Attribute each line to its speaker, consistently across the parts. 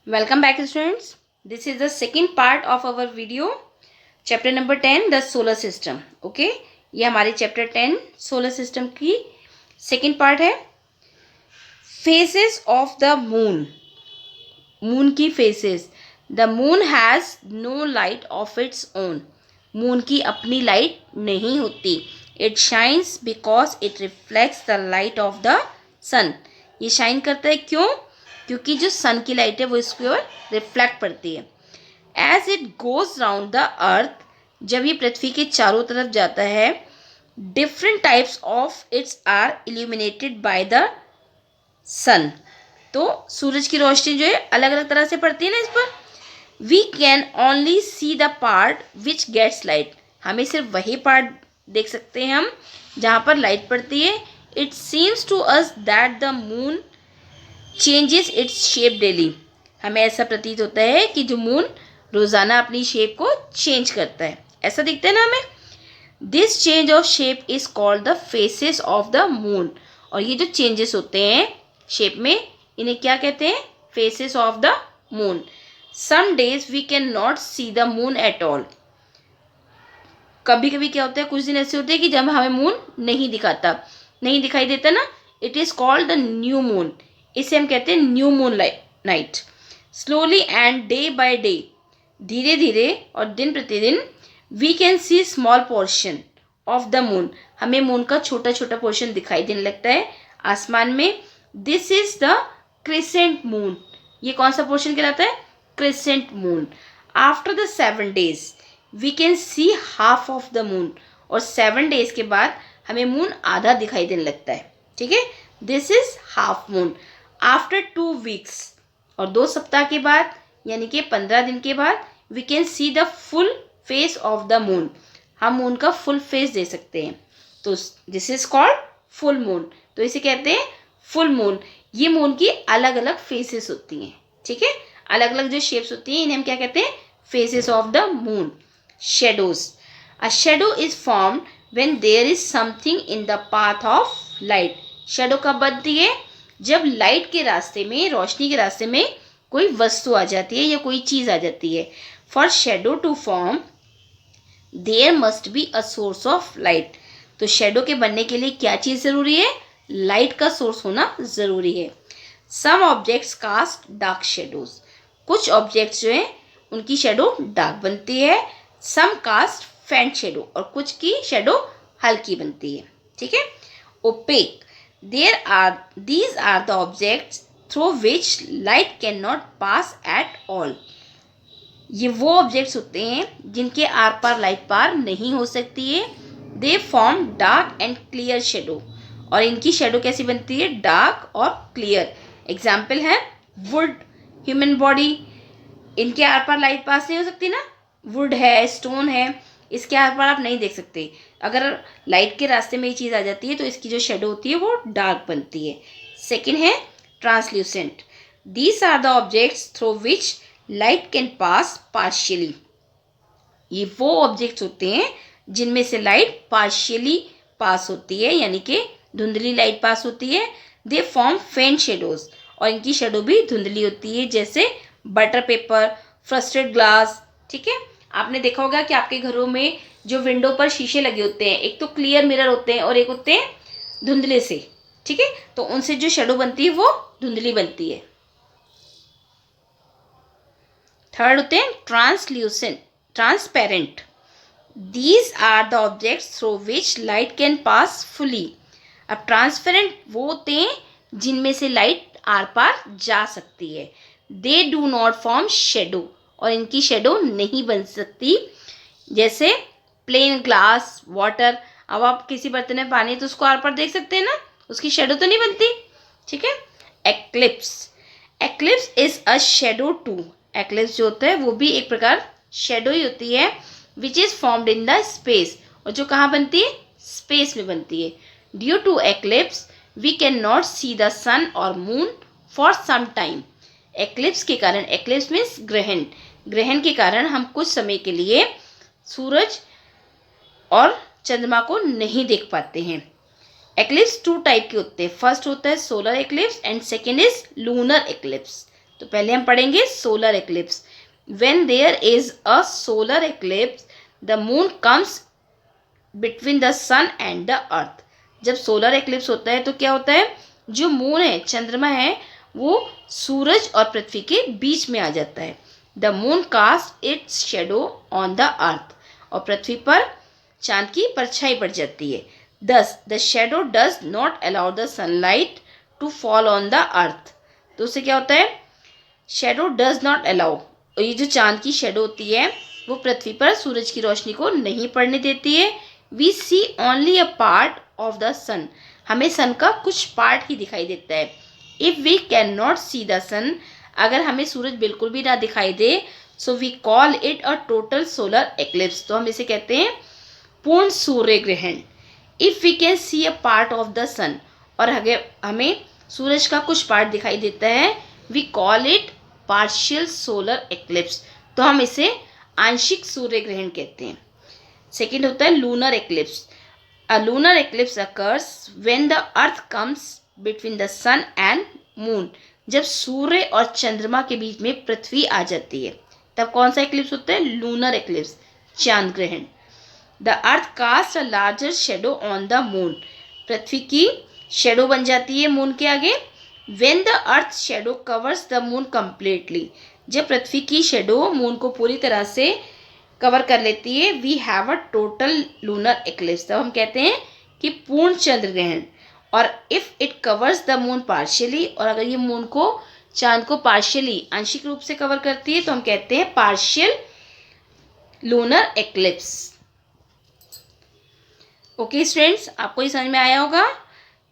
Speaker 1: Welcome back students. This is the second part of our video. Chapter number 10 the solar system. Okay, ये हमारे chapter 10 solar system की second part है. Phases of the moon. Moon की phases. The moon has no light of its own. Moon की अपनी light नहीं होती. It shines because it reflects the light of the sun. ये shine करता है क्यों? क्योंकि जो सन की लाइट है वो इसकी ओर रिफ्लेक्ट पड़ती है. As it goes round the earth, जब ये पृथ्वी के चारों तरफ जाता है, different types of its are illuminated by the sun. तो सूरज की रोशनी जो है अलग अलग तरह से पड़ती है ना इस पर. We can only see the part which gets light. हमें सिर्फ वही पार्ट देख सकते हैं हम जहाँ पर लाइट पड़ती है. It seems to us that the moon changes its shape daily. हमें ऐसा प्रतीत होता है कि जो मून रोज़ाना अपनी शेप को चेंज करता है. ऐसा दिखता है ना हमें. This change of shape is called the faces of the moon. और ये जो चेंजेस होते हैं शेप में, इन्हें क्या कहते हैं? Phases of the moon. Some days we can not see the moon at all. कभी कभी क्या होता है, कुछ दिन ऐसे होते हैं कि जब हमें मून नहीं दिखाई देता ना. It is called the new moon. इसे हम कहते हैं new moon night. Slowly and day by day, धीरे धीरे और दिन प्रतिदिन, we can see small portion of the moon. हमें मून का छोटा छोटा पोर्शन दिखाई देने लगता है आसमान में. This is the crescent moon. ये कौन सा पोर्शन कहलाता है? Crescent moon. After the 7 days we can see half of the moon. और 7 days के बाद हमें मून आधा दिखाई देने लगता है. ठीक है, this is half moon. After 2 weeks, और 2 सप्ताह के बाद यानी कि 15 दिन के बाद, we can see the full face of the moon. हम मून का फुल फेस दे सकते हैं. तो this is called full moon. तो इसे कहते हैं फुल मून. ये मून की अलग अलग फेसेस होती हैं. ठीक है, अलग अलग जो शेप्स होती हैं इन्हें हम क्या कहते हैं? Phases of the moon. Shadows. A shadow is formed when there is something in the path of light. Shadow कब बनती है? जब लाइट के रास्ते में, रोशनी के रास्ते में कोई वस्तु आ जाती है या कोई चीज़ आ जाती है. For shadow to form there must be a source of light. तो शेडो के बनने के लिए क्या चीज़ ज़रूरी है? लाइट का सोर्स होना ज़रूरी है. Some objects cast dark shadows. कुछ ऑब्जेक्ट्स जो हैं उनकी शेडो डार्क बनती है. सम कास्ट फेंट शेडो, और कुछ की शेडो हल्की बनती है. ठीक है. OPEC. These are the objects through which light cannot pass at all. ये वो ऑब्जेक्ट्स होते हैं जिनके आर पार लाइट पार नहीं हो सकती है. They form dark and clear shadow. और इनकी शेडो कैसी बनती है? डार्क और क्लियर. एग्जाम्पल है वुड, ह्यूमन बॉडी. इनके आर पार लाइट पास नहीं हो सकती ना. वुड है, स्टोन है, इसके आर पार आप नहीं देख सकते. अगर लाइट के रास्ते में ये चीज़ आ जाती है तो इसकी जो शेडो होती है वो डार्क बनती है. सेकेंड है translucent. These are the objects through which light can pass partially. ये वो ऑब्जेक्ट्स होते हैं जिनमें से लाइट पार्शियली पास होती है, यानी कि धुंधली लाइट पास होती है. दे फॉर्म फेंट शेडोज. और इनकी शेडो भी धुंधली होती है, जैसे बटर पेपर, फ्रस्टेड ग्लास. ठीक है, आपने देखा होगा कि आपके घरों में जो विंडो पर शीशे लगे होते हैं, एक तो क्लियर मिरर होते हैं और एक होते हैं धुंधले से. ठीक है, तो उनसे जो शेडो बनती है वो धुंधली बनती है. थर्ड होते हैं translucent, transparent. These are the objects through which light can pass fully. अब ट्रांसपेरेंट वो होते हैं जिनमें से लाइट आर पार जा सकती है. They do not form shadow. और इनकी शेडो नहीं बन सकती. जैसे प्लेन ग्लास, वाटर. अब आप किसी बर्तन में पानी तो उसको आर पार देख सकते हैं ना, उसकी शेडो तो नहीं बनती. ठीक है. Eclipse. Eclipse is a shadow too. Eclipse जो होता है वो भी एक प्रकार शेडो ही होती है, which is formed in the space. और जो कहाँ बनती है? स्पेस में बनती है. Due to eclipse we can not see the sun और moon for some time. Eclipse के कारण, एक्लिप्स मीन्स ग्रहण, ग्रहण के कारण हम कुछ समय के लिए सूरज और चंद्रमा को नहीं देख पाते हैं. एक्लिप्स 2 टाइप के होते हैं. फर्स्ट होता है solar eclipse and second is lunar eclipse. तो पहले हम पढ़ेंगे solar eclipse. When there is a solar eclipse the moon comes between the sun and the earth. जब सोलर एक्लिप्स होता है तो क्या होता है, जो मून है, चंद्रमा है, वो सूरज और पृथ्वी के बीच में आ जाता है. The moon cast its shadow on the earth. और पृथ्वी पर चांद की परछाई पड़ जाती है. Thus the shadow does not allow the sunlight to fall on the earth. तो उससे क्या होता है, शेडो डज नॉट अलाउ, ये जो चांद की शेडो होती है वो पृथ्वी पर सूरज की रोशनी को नहीं पड़ने देती है. We see only a part of the sun. हमें सन का कुछ पार्ट ही दिखाई देता है. If we can not see the sun, अगर हमें सूरज बिल्कुल भी ना दिखाई दे, so we call it a total solar eclipse. तो हम इसे कहते हैं पूर्ण सूर्य ग्रहण. If we can see a part of the sun, और अगर हमें सूरज का कुछ पार्ट दिखाई देता है, we call it partial solar eclipse. तो हम इसे आंशिक सूर्य ग्रहण कहते हैं. सेकेंड होता है lunar eclipse. A lunar eclipse occurs when the earth comes between the sun and moon. जब सूर्य और चंद्रमा के बीच में पृथ्वी आ जाती है, तब कौन सा एक्लिप्स होता है, लूनर एक्लिप्स, चांद ग्रहण. The earth cast a larger shadow on the moon. पृथ्वी की शेडो बन जाती है मून के आगे. When the earth shadow covers the moon completely. जब पृथ्वी की शेडो मून को पूरी तरह से कवर कर लेती है, we have a total lunar eclipse. तब हम कहते हैं कि पूर्ण चंद्र ग्रहण. और if it covers the moon partially, और अगर ये मून को, चांद को पार्शियली, आंशिक रूप से कवर करती है, तो हम कहते हैं partial lunar eclipse. Okay students, आपको ये समझ में आया होगा.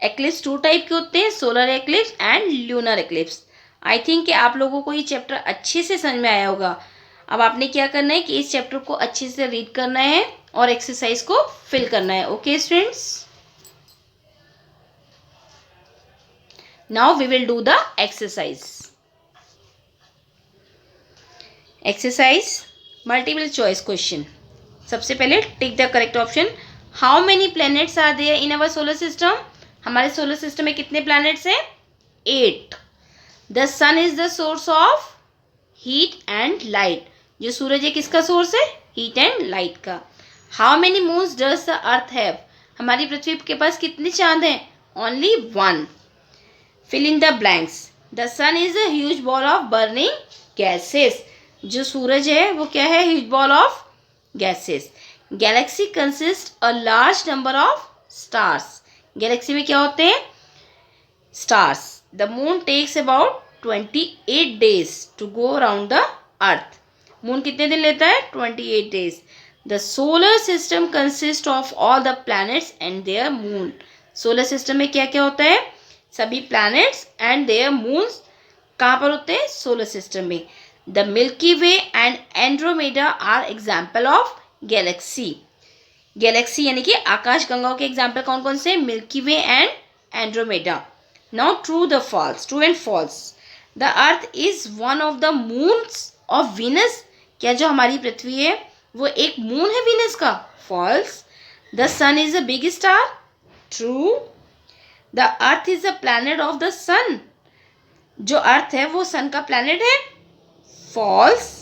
Speaker 1: एक्लिप्स 2 टाइप के होते हैं, solar eclipse and lunar eclipse. I think कि आप लोगों को ये चैप्टर अच्छे से समझ में आया होगा. अब आपने क्या करना है कि इस चैप्टर को अच्छे से रीड करना है और एक्सरसाइज को फिल करना है. Okay students, now we will do the exercise. Exercise multiple choice question. सबसे पहले tick the correct option. How many planets are there in our solar system. हमारे सोलर सिस्टम में कितने प्लैनेट्स हैं, 8. The sun is the source of heat and light. जो सूरज है किसका सोर्स है, हीट एंड लाइट का. How many moons does the earth have. हमारी पृथ्वी के पास कितने चांद हैं, only 1. Fill in the blanks. The sun is a huge ball of burning gases. जो सूरज है वो क्या है, huge ball of gases. Galaxy consist a large number of stars. Galaxy में क्या होते हैं, stars. The moon takes about 28 days to go around the earth. Moon कितने दिन लेता है, 28 days. The solar system consist of all the planets and their moon. Solar system में क्या क्या होता है, सभी प्लैनेट्स एंड देयर मून्स कहाँ पर होते हैं, सोलर सिस्टम में. The milky way and Andromeda are example of galaxy. Galaxy यानी कि आकाश गंगाओं के एग्जाम्पल कौन कौन से, milky way and Andromeda. Now true the false, true and false. The earth is one of the moons of Venus. क्या जो हमारी पृथ्वी है वो एक मून है वीनस का, false. The sun is a big star, true. The earth is a planet of the sun. जो earth है वो सन का प्लैनेट है, फॉल्स.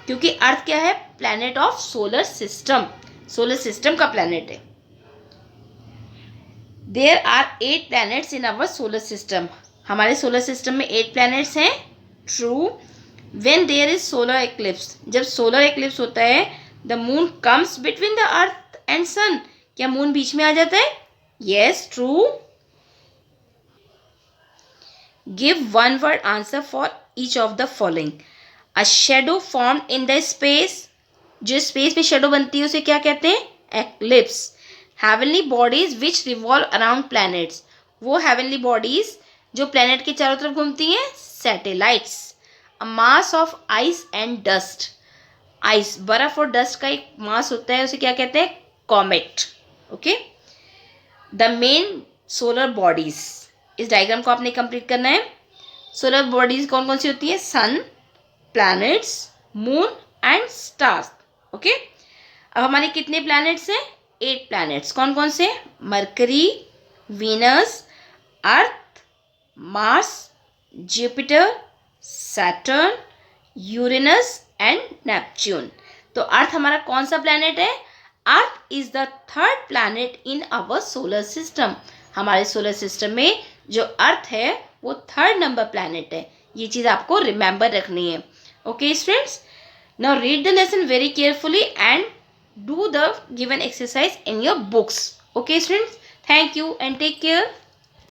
Speaker 1: क्योंकि अर्थ क्या है, planet of solar system, solar system का प्लैनेट है. There are 8 planets in our solar system. हमारे सोलर सिस्टम में 8 प्लैनेट्स हैं, true. When there is solar eclipse. जब सोलर एक्लिप्स होता है, the moon comes between the earth and sun. क्या moon बीच में आ जाता है, yes, true. Give one word answer for each of the following. A shadow formed in the space. जो स्पेस में शेडो बनती है उसे क्या कहते हैं, eclipse. Heavenly bodies which revolve around planets. वो हेवनली बॉडीज जो प्लैनेट के चारों तरफ घूमती हैं, satellites. A mass of ice and dust. Ice, बर्फ और डस्ट का एक मास होता है, उसे क्या कहते हैं, comet. Okay. The main solar bodies. इस डायग्राम को आपने कंप्लीट करना है. सोलर बॉडीज कौन कौन सी होती है, sun, planets, moon and stars. Okay. अब हमारे कितने प्लैनेट्स हैं, 8 प्लैनेट्स. कौन कौन से, Mercury, Venus, Earth, Mars, Jupiter, Saturn, Uranus and Neptune. तो अर्थ हमारा कौन सा प्लैनेट है? Earth is the third planet in our solar system. हमारे सोलर सिस्टम में जो अर्थ है वो थर्ड नंबर प्लैनेट है। ये चीज़ आपको रिमेंबर रखनी है। Okay students, now read the lesson very carefully and do the given exercise in your books. Okay students, thank you and take care.